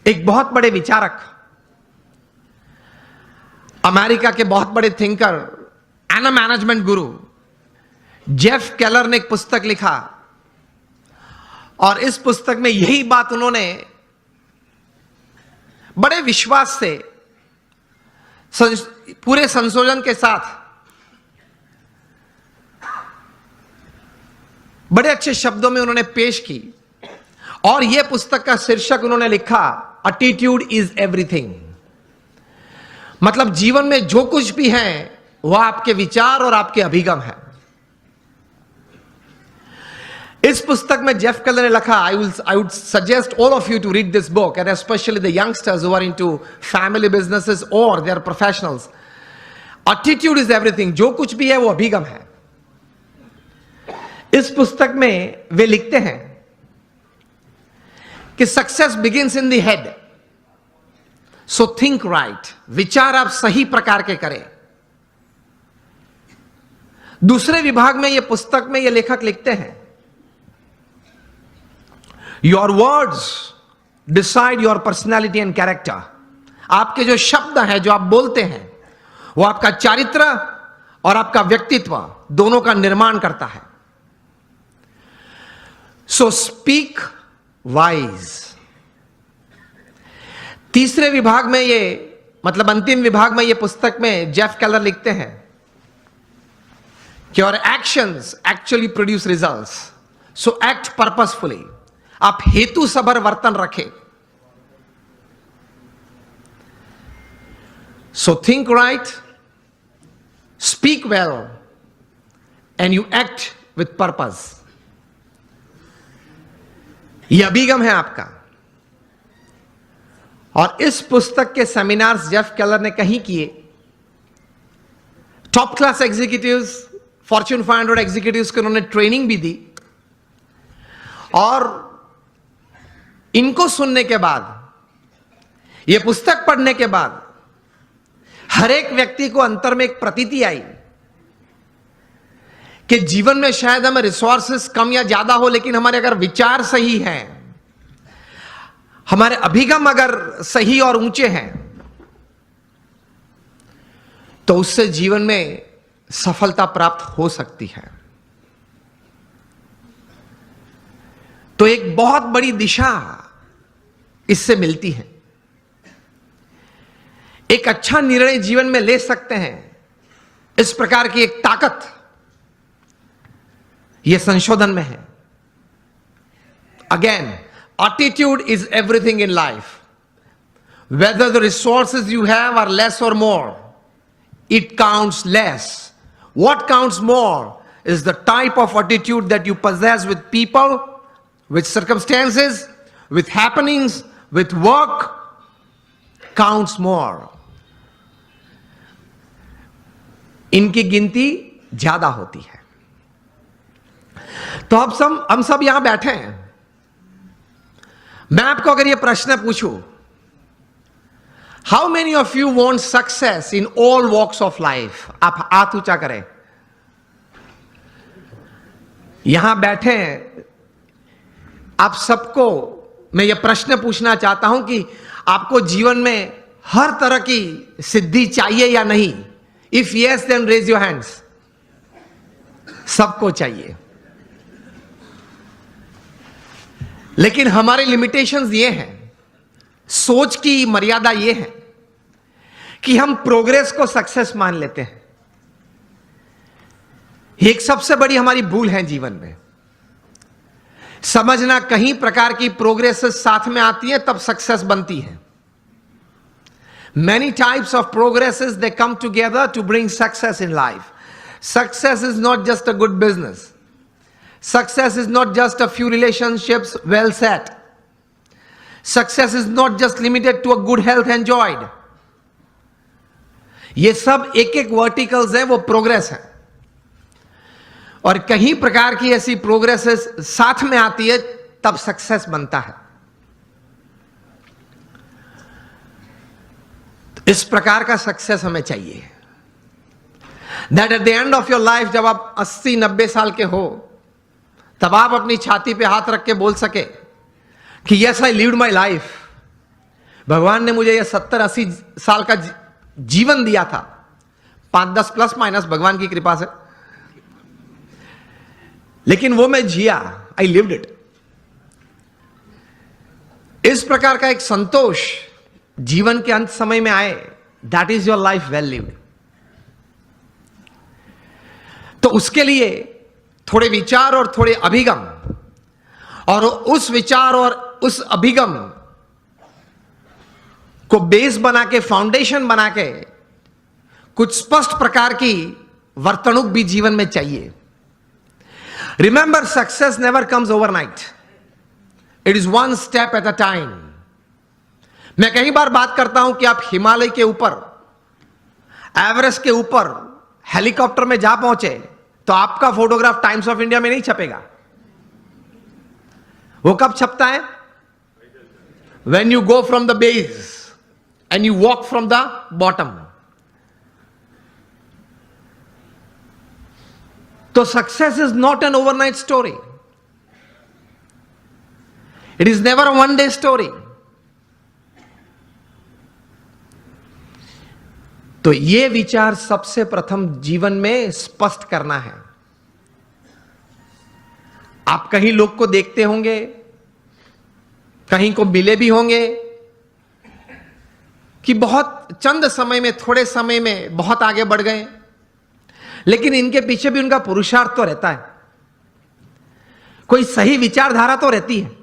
एक बहुत बड़े विचारक, अमेरिका के बहुत बड़े thinker and a management Guru Jeff Keller ने एक पुस्तक लिखा, और इस पुस्तक में यही बात उन्होंने बड़े विश्वास से पूरे संशोधन के साथ बड़े अच्छे शब्दों में उन्होंने पेश की। और यह पुस्तक का शीर्षक उन्होंने लिखा, एटीट्यूड इज एवरीथिंग। मतलब जीवन में जो कुछ भी है वह आपके विचार और आपके अभिगम है। इस पुस्तक में जेफ केलर ने लिखा, I would suggest all of you to read this book, and specially the youngsters who are into family businesses और they are professionals. Attitude is everything. जो कुछ भी है वो अभिगम है। इस पुस्तक में वे लिखते हैं कि success begins in the head, so think right. विचार आप सही प्रकार के करें। दूसरे विभाग में यह पुस्तक में यह लेखक लिखते हैं, your words decide your personality and character. आपके जो शब्द हैं, जो आप बोलते हैं, वो आपका चारित्र और आपका व्यक्तित्व दोनों का निर्माण करता है। So speak wise. तीसरे विभाग में ये, मतलब अंतिम विभाग में ये पुस्तक में जेफ केलर लिखते हैं कि your actions actually produce results, so act purposefully. आप हेतु सभर वर्तन रखें। So think right, speak well, and you act with purpose. यह अभिगम है आपका। और इस पुस्तक के सेमिनार्स जेफ केलर ने कहीं किए। Top class executives, Fortune 500 executives को उन्होंने ट्रेनिंग भी दी। और इनको सुनने के बाद, यह पुस्तक पढ़ने के बाद, हर एक व्यक्ति को अंतर में एक प्रतीति आई कि जीवन में शायद हमें रिसोर्सेस कम या ज्यादा हो, लेकिन हमारे अगर विचार सही हैं, हमारे अभिगम अगर सही और ऊंचे हैं, तो उससे जीवन में सफलता प्राप्त हो सकती है। तो एक बहुत बड़ी दिशा इससे मिलती है। एक अच्छा निर्णय जीवन में ले सकते हैं। इस प्रकार की एक ताकत यह संशोधन में है। Again, attitude is everything in life. Whether the resources you have are less और more, it counts less. What counts more is the type of attitude that you possess with people, with circumstances, with happenings, with work counts more. इनकी गिनती ज्यादा होती है। तो अब हम सब यहां बैठे हैं। मैं आपको अगर यह प्रश्न पूछूं, how many of you want success in all walks of life? आप हाथ ऊंचा करें। यहां बैठे हैं, आप सबको मैं यह प्रश्न पूछना चाहता हूं कि आपको जीवन में हर तरह की सिद्धि चाहिए या नहीं? If yes, then raise your hands. सबको चाहिए। लेकिन हमारे लिमिटेशंस ये हैं, सोच की मर्यादा ये है कि हम प्रोग्रेस को सक्सेस मान लेते हैं। ये एक सबसे बड़ी हमारी भूल है जीवन में। समझना कहीं प्रकार की प्रोग्रेस साथ में आती है तब सक्सेस बनती है। Many types of progresses, they come together to bring success in life. Success is not just a good business. Success is not just a few relationships well set. Success is not just limited to a good health enjoyed. ये सब एक एक verticals हैं, वो progress है। और कहीं प्रकार की ऐसी प्रोग्रेसेस साथ में आती है तब सक्सेस बनता है। इस प्रकार का सक्सेस हमें चाहिए, that at the end of your life, जब आप 80-90 साल के हो, तब आप अपनी छाती पे हाथ रख के बोल सके कि yes, I lived my life भगवान ने मुझे यह 70-80 साल का जीवन दिया था, 5-10 प्लस माइनस भगवान की कृपा से, लेकिन वो मैं जिया, आई लिव्ड इट। इस प्रकार का एक संतोष जीवन के अंत समय में आए, that is your life well lived. तो उसके लिए थोड़े विचार और थोड़े अभिगम, और उस विचार और उस अभिगम को बेस बना के, फाउंडेशन बना के कुछ स्पष्ट प्रकार की वर्तणुक भी जीवन में चाहिए। Remember, success never comes overnight, it is one step at a time. मैं कई बार बात करता हूं कि आप हिमालय के ऊपर, एवरेस्ट के ऊपर हेलीकॉप्टर में जा पहुंचे तो आपका फोटोग्राफ टाइम्स ऑफ इंडिया में नहीं छपेगा। वो कब छपता है? When you go from the base and you walk from the bottom. So success is not an overnight story. It is never a one-day story. तो ये विचार सबसे प्रथम जीवन में स्पष्ट करना है। आप कहीं लोग को देखते होंगे, कहीं को मिले भी होंगे कि बहुत चंद समय में, थोड़े समय में बहुत आगे बढ़ गए, लेकिन इनके पीछे भी उनका पुरुषार्थ तो रहता है। कोई सही विचारधारा तो रहती है,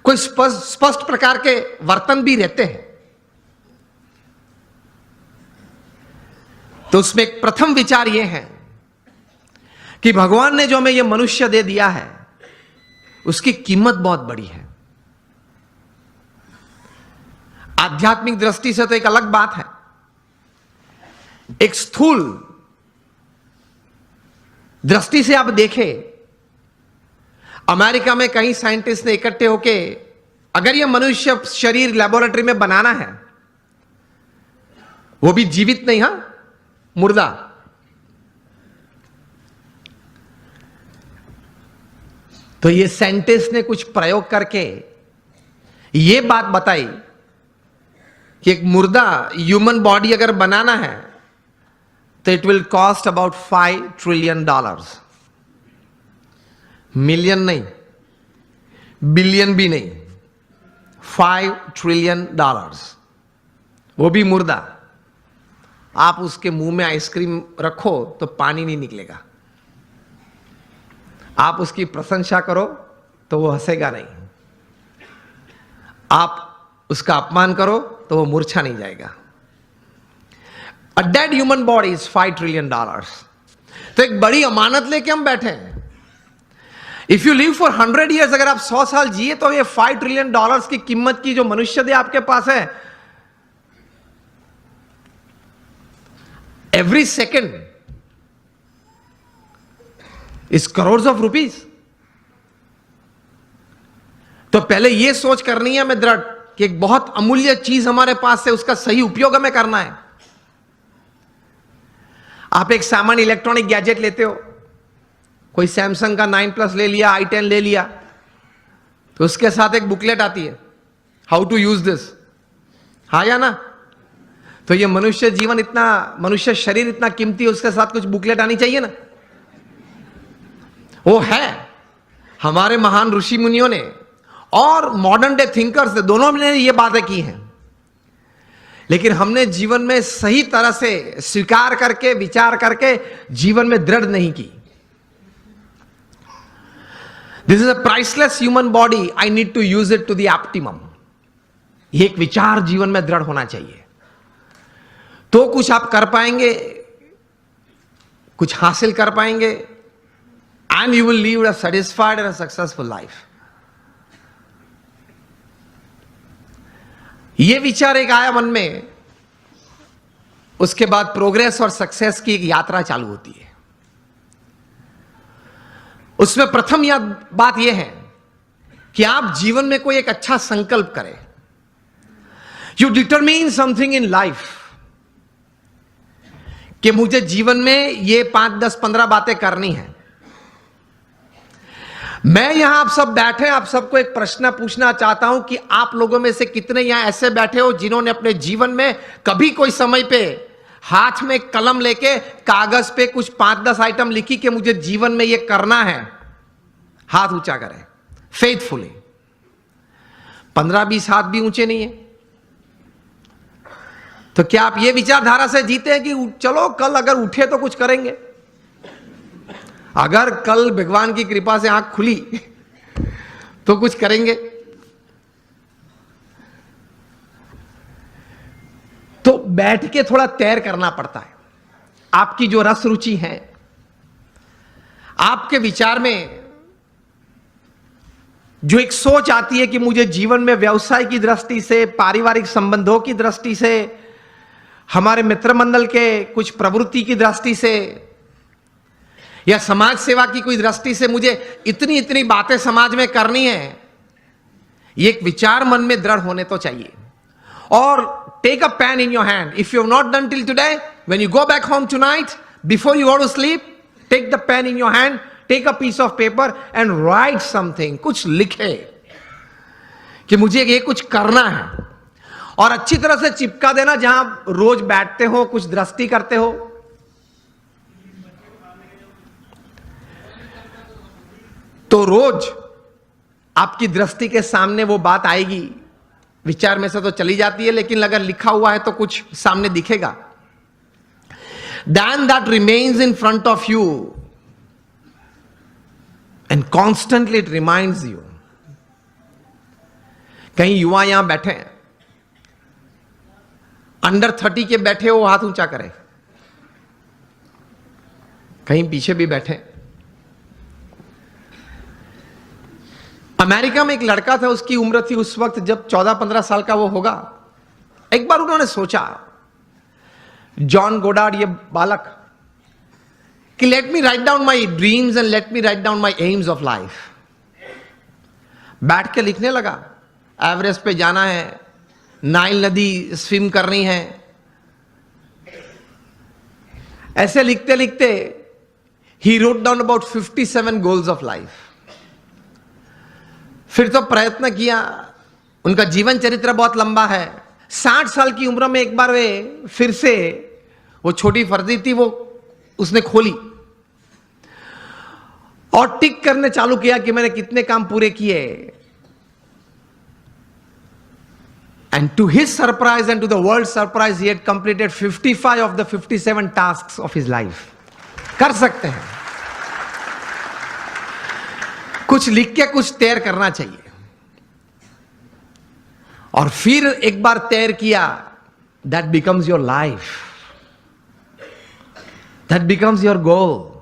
कोई स्पष्ट प्रकार के वर्तन भी रहते हैं। तो उसमें एक प्रथम विचार यह है कि भगवान ने जो हमें यह मनुष्य दे दिया है, उसकी कीमत बहुत बड़ी है। आध्यात्मिक दृष्टि से तो एक अलग बात है। एक स्थूल दृष्टि से आप देखें, अमेरिका में कई साइंटिस्ट ने इकट्ठे होके, अगर यह मनुष्य शरीर लेबोरेटरी में बनाना है, वो भी जीवित नहीं, हां, मुर्दा, तो ये साइंटिस्ट ने कुछ प्रयोग करके ये बात बताई कि एक मुर्दा ह्यूमन बॉडी अगर बनाना है तो it will cost about $5 trillion. Million नहीं, बिलियन भी नहीं, $5 ट्रिलियन, वो भी मुर्दा। आप उसके मुंह में आइसक्रीम रखो तो पानी नहीं निकलेगा, आप उसकी प्रशंसा करो तो वो हंसेगा नहीं, आप उसका अपमान करो तो वो मूर्छा नहीं जाएगा। A dead human body is $5 trillion. तो एक बड़ी अमानत लेके हम बैठे हैं। If you live for 100 years, अगर आप 100 साल जिए तो ये $5 ट्रिलियन की कीमत की जो मनुष्य दे आपके पास है, every second is crore of rupees. तो पहले यह सोच करनी है हमें दृढ़ कि एक बहुत अमूल्य चीज हमारे पास है, उसका सही उपयोग हमें करना है। आप एक सामान्य इलेक्ट्रॉनिक गैजेट लेते हो, कोई सैमसंग का 9+ ले लिया, i10 ले लिया, तो उसके साथ एक बुकलेट आती है, हाउ टू यूज दिस, हाँ या ना? तो ये मनुष्य जीवन इतना, मनुष्य शरीर इतना कीमती है, उसके साथ कुछ बुकलेट आनी चाहिए ना। वो है, हमारे महान ऋषि मुनियों ने और मॉडर्न डे थिंकर्स ने, दोनों ने ये बातें की हैं, लेकिन हमने जीवन में सही तरह से स्वीकार करके, विचार करके जीवन में दृढ़ नहीं की। This is a priceless human body, I need to use it to the optimum. ये एक विचार जीवन में दृढ़ होना चाहिए, तो कुछ आप कर पाएंगे, कुछ हासिल कर पाएंगे, and you will leave a satisfied and a successful life. ये विचार एक आया मन में, उसके बाद प्रोग्रेस और सक्सेस की एक यात्रा चालू होती है। उसमें प्रथम बात यह है कि आप जीवन में कोई एक अच्छा संकल्प करें। You determine something in life कि मुझे जीवन में ये 5, 10, 15 बातें करनी है। मैं यहां आप सब बैठे, आप सबको एक प्रश्न पूछना चाहता हूं कि आप लोगों में से कितने यहां ऐसे बैठे हो जिन्होंने अपने जीवन में कभी कोई समय पे हाथ में कलम लेके कागज पे कुछ 5-10 आइटम लिखी कि मुझे जीवन में ये करना है? हाथ ऊंचा करें फेथफुली। 15-20 हाथ भी ऊंचे नहीं है। तो क्या आप ये विचारधारा से जीते हैं कि चलो कल अगर उठे तो कुछ करेंगे? अगर कल भगवान की कृपा से आंख खुली तो कुछ करेंगे? तो बैठ के थोड़ा तैर करना पड़ता है। आपकी जो रस रुचि है, आपके विचार में जो एक सोच आती है कि मुझे जीवन में व्यवसाय की दृष्टि से, पारिवारिक संबंधों की दृष्टि से, हमारे मित्र मंडल के कुछ प्रवृत्ति की दृष्टि से या समाज सेवा की कोई दृष्टि से मुझे इतनी इतनी बातें समाज में करनी है, ये एक विचार मन में दृढ़ होने तो चाहिए। और take a pen in your hand if you have not done till today, when you go back home tonight, before you go to sleep, take the pen in your hand, take a piece of paper and write something. कुछ लिखे कि मुझे ये कुछ करना है, और अच्छी तरह से चिपका देना जहां रोज बैठते हो, कुछ दृष्टि करते हो। तो रोज आपकी दृष्टि के सामने वो बात आएगी। विचार में से तो चली जाती है, लेकिन अगर लिखा हुआ है तो कुछ सामने दिखेगा। Then that remains in front of you and constantly it reminds you. कहीं युवा यहां बैठे हैं, अंडर 30 के बैठे हो, हाथ ऊंचा करें। कहीं पीछे भी बैठे। अमेरिका में एक लड़का था, उसकी उम्र थी उस वक्त जब 14-15 साल का वो होगा। एक बार उन्होंने सोचा, जॉन गोडार्ड ये बालक, कि let me write down my dreams and let me write down my AIIMS of life. बैठ के लिखने लगा, एवरेस्ट पे जाना है, नाइल नदी स्विम करनी है। ऐसे लिखते लिखते he wrote down about 57 goals of life. फिर तो प्रयत्न किया, उनका जीवन चरित्र बहुत लंबा है। 60 साल की उम्र में एक बार वे फिर से वो छोटी फर्जी थी, वो उसने खोली और टिक करने चालू किया कि मैंने कितने काम पूरे किए। And to his surprise and to the world surprise, he had completed 55 of the 57 tasks of his life. कर सकते हैं, कुछ लिख के कुछ तैर करना चाहिए। और फिर एक बार तैर किया, that becomes your life, that becomes your goal.